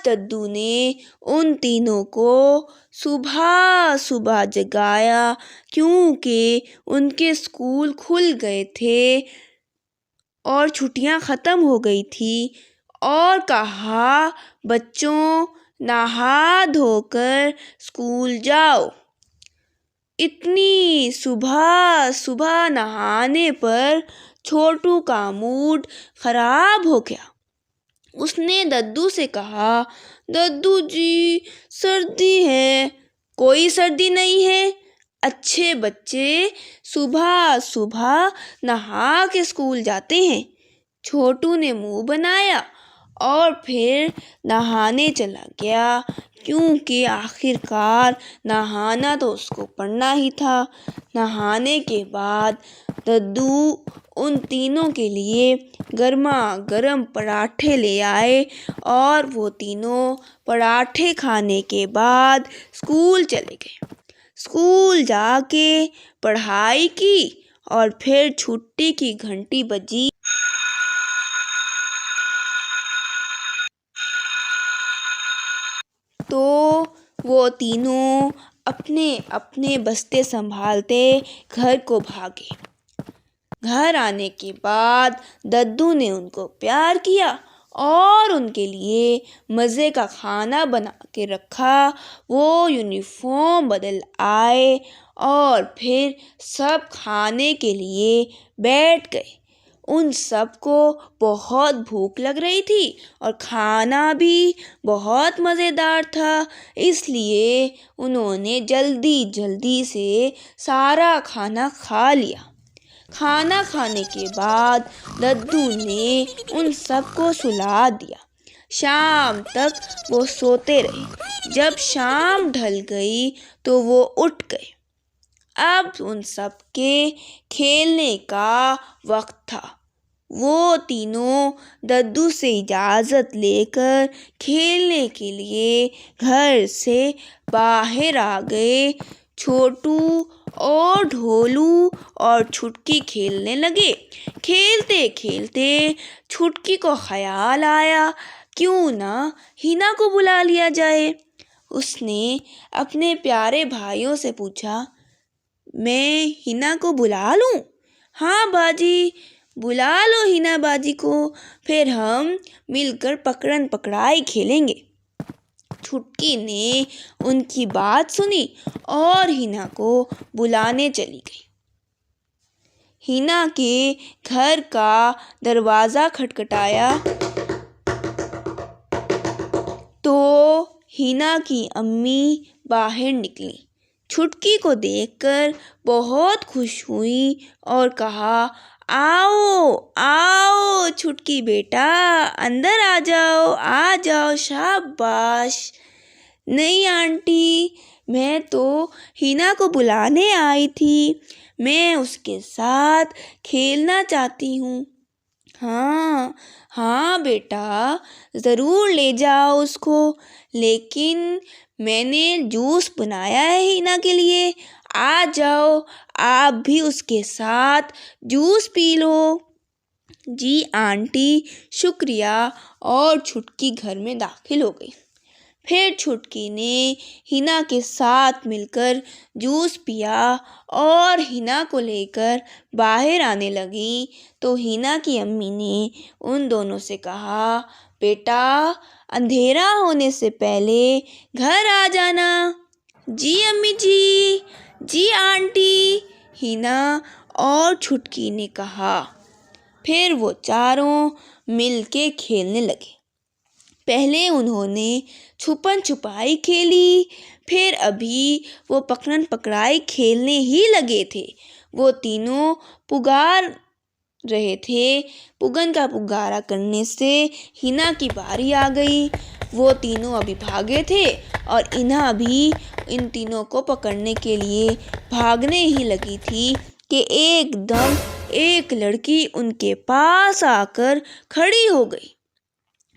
दद्दू ने उन तीनों को सुबह सुबह जगाया, क्योंकि उनके स्कूल खुल गए थे और छुट्टियां ख़त्म हो गई थी, और कहा, बच्चों, नहा धोकर स्कूल जाओ। इतनी सुबह सुबह नहाने पर छोटू का मूड खराब हो गया। उसने दद्दू से कहा, दद्दू जी, सर्दी है। कोई सर्दी नहीं है, अच्छे बच्चे सुबह सुबह नहा के स्कूल जाते हैं। छोटू ने मुंह बनाया और फिर नहाने चला गया, क्योंकि आखिरकार नहाना तो उसको पड़ना ही था। नहाने के बाद दद्दू उन तीनों के लिए गर्मा गर्म पराठे ले आए, और वो तीनों पराठे खाने के बाद स्कूल चले गए। स्कूल जाके पढ़ाई की और फिर छुट्टी की घंटी बजी तो वो तीनों अपने अपने बस्ते संभालते घर को भागे। घर आने के बाद दद्दू ने उनको प्यार किया और उनके लिए मज़े का खाना बना के रखा। वो यूनिफॉर्म बदल आए और फिर सब खाने के लिए बैठ गए। उन सबको बहुत भूख लग रही थी और खाना भी बहुत मज़ेदार था, इसलिए उन्होंने जल्दी जल्दी से सारा खाना खा लिया। खाना खाने के बाद दद्दू ने उन सबको सुला दिया। शाम तक वो सोते रहे। जब शाम ढल गई तो वो उठ गए। अब उन सबके खेलने का वक्त था। वो तीनों दद्दू से इजाज़त लेकर खेलने के लिए घर से बाहर आ गए। छोटू और ढोलू और छुटकी खेलने लगे। खेलते खेलते छुटकी को ख्याल आया, क्यों ना हिना को बुला लिया जाए। उसने अपने प्यारे भाइयों से पूछा, मैं हिना को बुला लूं? हाँ बाजी, बुला लो हिना बाजी को, फिर हम मिलकर पकड़न पकड़ाई खेलेंगे। छुटकी ने उनकी बात सुनी और हिना को बुलाने चली गई। हिना के घर का दरवाज़ा खटखटाया तो हिना की अम्मी बाहर निकली। छुटकी को देखकर बहुत खुश हुई और कहा, आओ आओ छुटकी बेटा, अंदर आ जाओ, शाबाश। नहीं आंटी, मैं तो हिना को बुलाने आई थी, मैं उसके साथ खेलना चाहती हूँ। हाँ हाँ बेटा, ज़रूर ले जाओ उसको, लेकिन मैंने जूस बनाया है हिना के लिए, आ जाओ आप भी उसके साथ जूस पी लो। जी आंटी, शुक्रिया, और छुटकी घर में दाखिल हो गई। फिर छुटकी ने हिना के साथ मिलकर जूस पिया और हिना को लेकर बाहर आने लगी तो हिना की अम्मी ने उन दोनों से कहा, बेटा, अंधेरा होने से पहले घर आ जाना। जी अम्मी जी, जी आंटी, हिना और छुटकी ने कहा। फिर वो चारों मिल के खेलने लगे। पहले उन्होंने छुपन छुपाई खेली, फिर अभी वो पकड़न पकड़ाई खेलने ही लगे थे। वो तीनों पुकार रहे थे। पुगन का पुकारा करने से हिना की बारी आ गई। वो तीनों अभी भागे थे और हिना भी इन तीनों को पकड़ने के लिए भागने ही लगी थी कि एकदम एक लड़की उनके पास आकर खड़ी हो गई।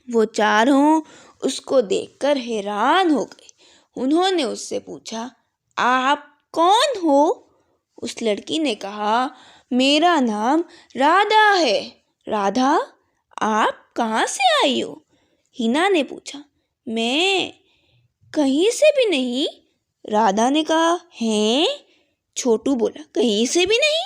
वो चारों उसको देखकर हैरान हो गए। उन्होंने उससे पूछा, आप कौन हो? उस लड़की ने कहा, मेरा नाम राधा है। राधा, आप कहाँ से आई हो? हिना ने पूछा। मैं कहीं से भी नहीं। राधा ने कहा, हैं? छोटू बोला, कहीं से भी नहीं?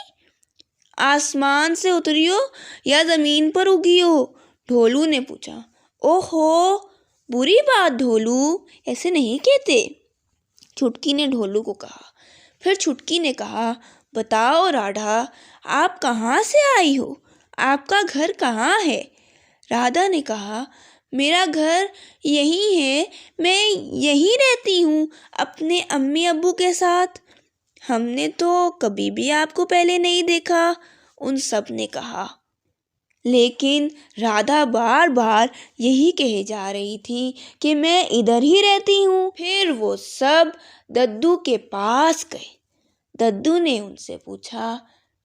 आसमान से उतरी हो या जमीन पर उगी हो? ढोलू ने पूछा। ओहो, बुरी बात ढोलू, ऐसे नहीं कहते, छुटकी ने ढोलू को कहा। फिर छुटकी ने कहा, बताओ राधा, आप कहाँ से आई हो? आपका घर कहाँ है? राधा ने कहा, मेरा घर यहीं है, मैं यहीं रहती हूँ अपने अम्मी अब्बू के साथ। हमने तो कभी भी आपको पहले नहीं देखा, उन सब ने कहा। लेकिन राधा बार बार यही कहे जा रही थी कि मैं इधर ही रहती हूँ। फिर वो सब दद्दू के पास गए। दद्दू ने उनसे पूछा,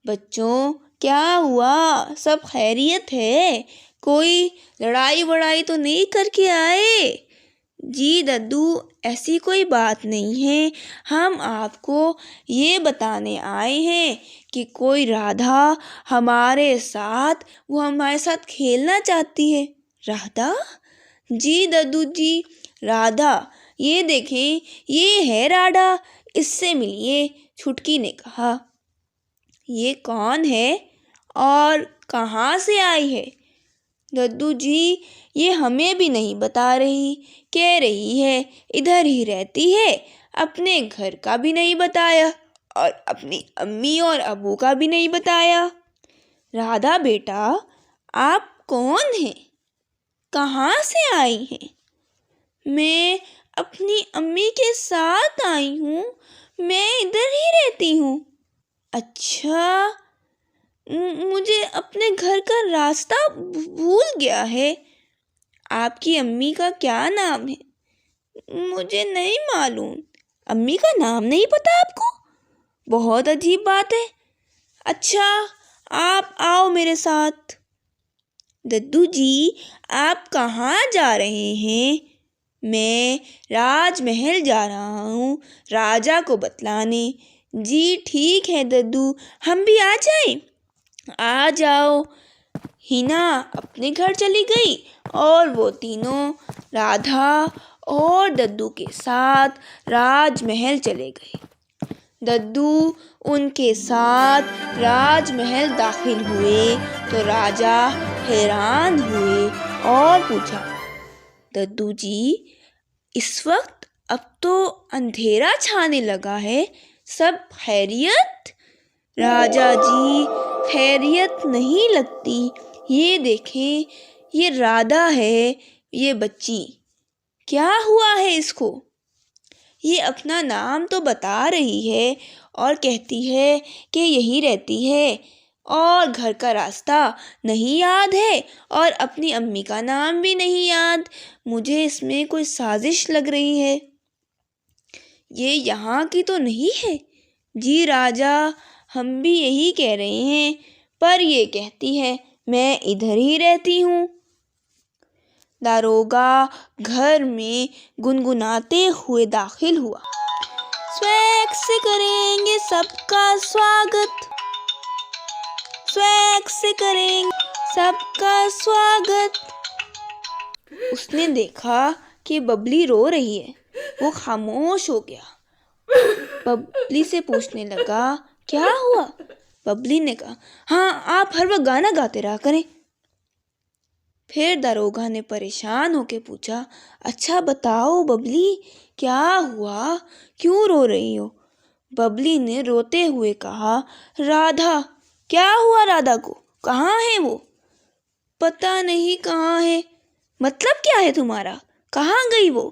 बच्चों क्या हुआ? सब खैरियत है? कोई लड़ाई वड़ाई तो नहीं करके आए? जी दद्दू, ऐसी कोई बात नहीं है, हम आपको ये बताने आए हैं कि कोई राधा हमारे साथ खेलना चाहती है। राधा? जी दद्दू जी, राधा, ये देखें, ये है राधा, इससे मिलिए, छुटकी ने कहा। ये कौन है और कहाँ से आई है? दद्दू जी, ये हमें भी नहीं बता रही, कह रही है इधर ही रहती है, अपने घर का भी नहीं बताया और अपनी अम्मी और अबू का भी नहीं बताया। राधा बेटा, आप कौन हैं? कहाँ से आई हैं? मैं अपनी अम्मी के साथ आई हूँ, मैं इधर ही रहती हूँ। अच्छा, मुझे अपने घर का रास्ता भूल गया है। आपकी अम्मी का क्या नाम है? मुझे नहीं मालूम। अम्मी का नाम नहीं पता आपको? बहुत अजीब बात है। अच्छा, आप आओ मेरे साथ। दद्दू जी, आप कहाँ जा रहे हैं? मैं राजमहल जा रहा हूँ, राजा को बतलाने। जी ठीक है दद्दू, हम भी आ जाएं? आ जाओ। हिना अपने घर चली गई और वो तीनों राधा और दद्दू के साथ राजमहल चले गए। दद्दू उनके साथ राजमहल दाखिल हुए तो राजा हैरान हुए और पूछा, दद्दू जी, इस वक्त अब तो अंधेरा छाने लगा है, सब खैरियत? राजा जी, खैरियत नहीं लगती, ये देखें, ये राधा है, ये बच्ची, क्या हुआ है इसको? ये अपना नाम तो बता रही है और कहती है कि यही रहती है और घर का रास्ता नहीं याद है और अपनी अम्मी का नाम भी नहीं याद। मुझे इसमें कोई साजिश लग रही है। ये यहाँ की तो नहीं है। जी राजा, हम भी यही कह रहे हैं, पर ये कहती है मैं इधर ही रहती हूँ। दारोगा घर में गुनगुनाते हुए दाखिल हुआ। स्वैग से करेंगे सबका स्वागत, स्वैग से करेंगे सबका स्वागत। उसने देखा कि बबली रो रही है। वो खामोश हो गया। बबली से पूछने लगा, क्या हुआ? बबली ने कहा, हाँ, आप हर वक्त गाना गाते रहा करें। फिर दरोगा ने परेशान होकर पूछा, अच्छा बताओ बबली, क्या हुआ, क्यों रो रही हो? बबली ने रोते हुए कहा, राधा, क्या हुआ राधा को? कहाँ है वो? पता नहीं कहाँ है। मतलब क्या है तुम्हारा? कहाँ गई वो?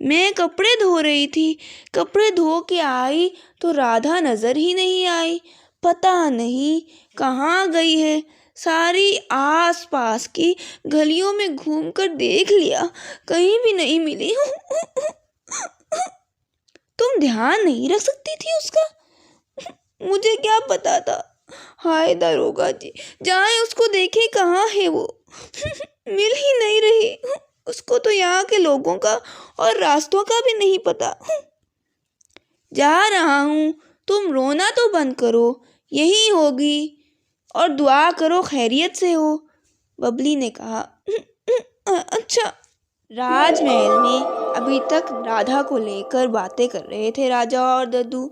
मैं कपड़े धो रही थी, कपड़े धो के आई तो राधा नजर ही नहीं आई। पता नहीं कहाँ गई है। सारी आस पास की गलियों में घूमकर देख लिया, कहीं भी नहीं मिली। तुम ध्यान नहीं रख सकती थी उसका? मुझे क्या पता था। हाय दरोगा जी, जाए उसको देखे, कहाँ है वो? मिल ही नहीं रही। उसको तो यहाँ के लोगों का और रास्तों का भी नहीं पता। जा रहा हूँ, तुम रोना तो बंद करो, यही होगी, और दुआ करो खैरियत से हो। बबली ने कहा, अच्छा। राजमहल में अभी तक राधा को लेकर बातें कर रहे थे राजा और दद्दू।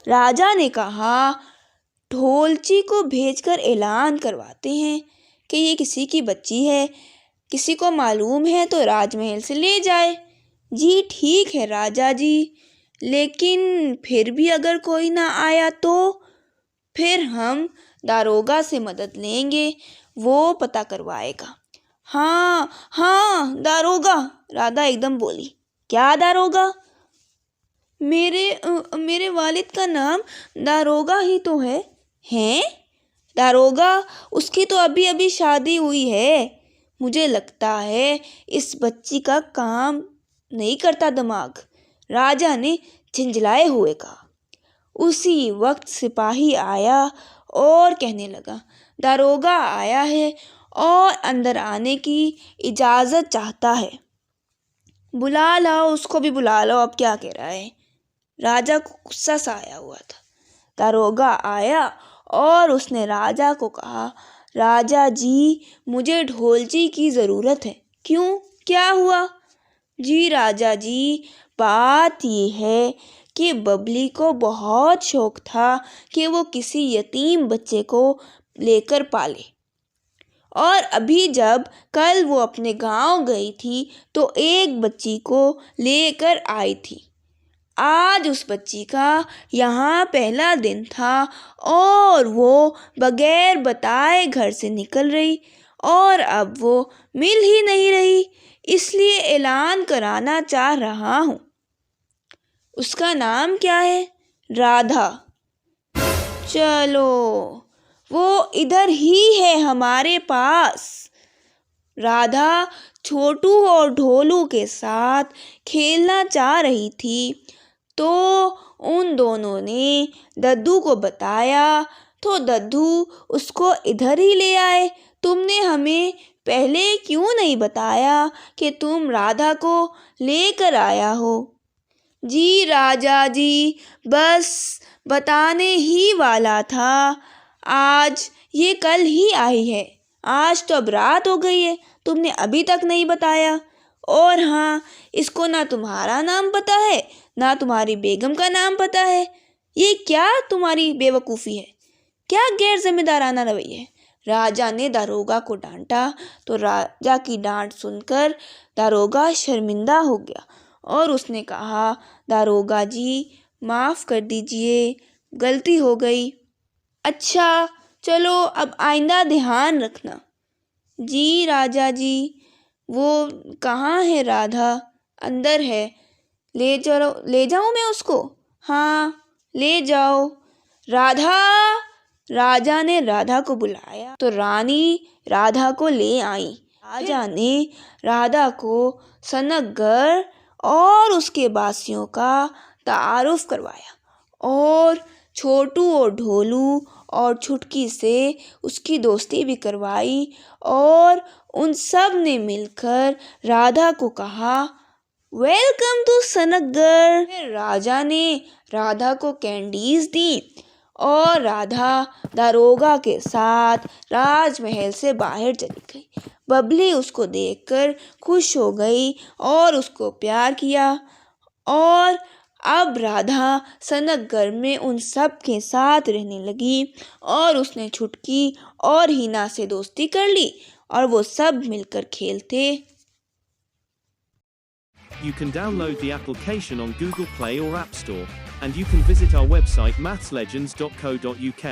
राजा ने कहा, ढोलची को भेजकर ऐलान करवाते हैं कि ये किसी की बच्ची है, किसी को मालूम है तो राजमहल से ले जाए। जी ठीक है राजा जी, लेकिन फिर भी अगर कोई ना आया तो? फिर हम दारोगा से मदद लेंगे, वो पता करवाएगा। हाँ हाँ दारोगा, राधा एकदम बोली। क्या दारोगा? मेरे वालिद का नाम दारोगा ही तो है। हैं? दारोगा? उसकी तो अभी अभी शादी हुई है। मुझे लगता है इस बच्ची का काम नहीं करता दिमाग, राजा ने झिंझलाए हुए कहा। उसी वक्त सिपाही आया और कहने लगा, दारोगा आया है और अंदर आने की इजाज़त चाहता है। बुला लाओ, उसको भी बुला लो, अब क्या कह रहा है। राजा को गुस्सा सा आया हुआ था। दारोगा आया और उसने राजा को कहा, राजा जी मुझे ढोलची की ज़रूरत है। क्यों, क्या हुआ? जी राजा जी, बात ये है कि बबली को बहुत शौक था कि वो किसी यतीम बच्चे को लेकर पाले, और अभी जब कल वो अपने गांव गई थी तो एक बच्ची को लेकर आई थी। आज उस बच्ची का यहाँ पहला दिन था और वो बगैर बताए घर से निकल रही और अब वो मिल ही नहीं रही, इसलिए ऐलान कराना चाह रहा हूँ। उसका नाम क्या है? राधा। चलो, वो इधर ही है हमारे पास। राधा छोटू और ढोलू के साथ खेलना चाह रही थी तो उन दोनों ने दद्दू को बताया तो दद्दू उसको इधर ही ले आए। तुमने हमें पहले क्यों नहीं बताया कि तुम राधा को लेकर आया हो? जी राजा जी, बस बताने ही वाला था। आज ये कल ही आई है, आज तो अब रात हो गई है, तुमने अभी तक नहीं बताया। और हाँ, इसको ना तुम्हारा नाम पता है ना तुम्हारी बेगम का नाम पता है। ये क्या तुम्हारी बेवकूफ़ी है, क्या गैर जिम्मेदाराना रवैया है। राजा ने दारोगा को डांटा तो राजा की डांट सुनकर दारोगा शर्मिंदा हो गया और उसने कहा, दारोगा जी माफ़ कर दीजिए, गलती हो गई। अच्छा चलो, अब आइंदा ध्यान रखना। जी राजा जी। वो कहाँ है राधा? अंदर है, ले चलो, ले जाऊँ मैं उसको? हाँ ले जाओ। राधा। राजा ने राधा को बुलाया तो रानी राधा को ले आई। राजा ने राधा को सनकगर और उसके बासियों का तारुफ करवाया और छोटू और ढोलू और छुटकी से उसकी दोस्ती भी करवाई और उन सब ने मिलकर राधा को कहा, वेलकम टू सनकगर। फिर राजा ने राधा को कैंडीज दी और राधा दारोगा के साथ राजमहल से बाहर चली गई। बबली उसको देखकर खुश हो गई और उसको प्यार किया और अब राधा सनकगर में उन सब के साथ रहने लगी और उसने छुटकी और हिना से दोस्ती कर ली और वो सब मिलकर खेलते। You can download the application on Google Play or App Store, and you can visit our website mathslegends.co.uk.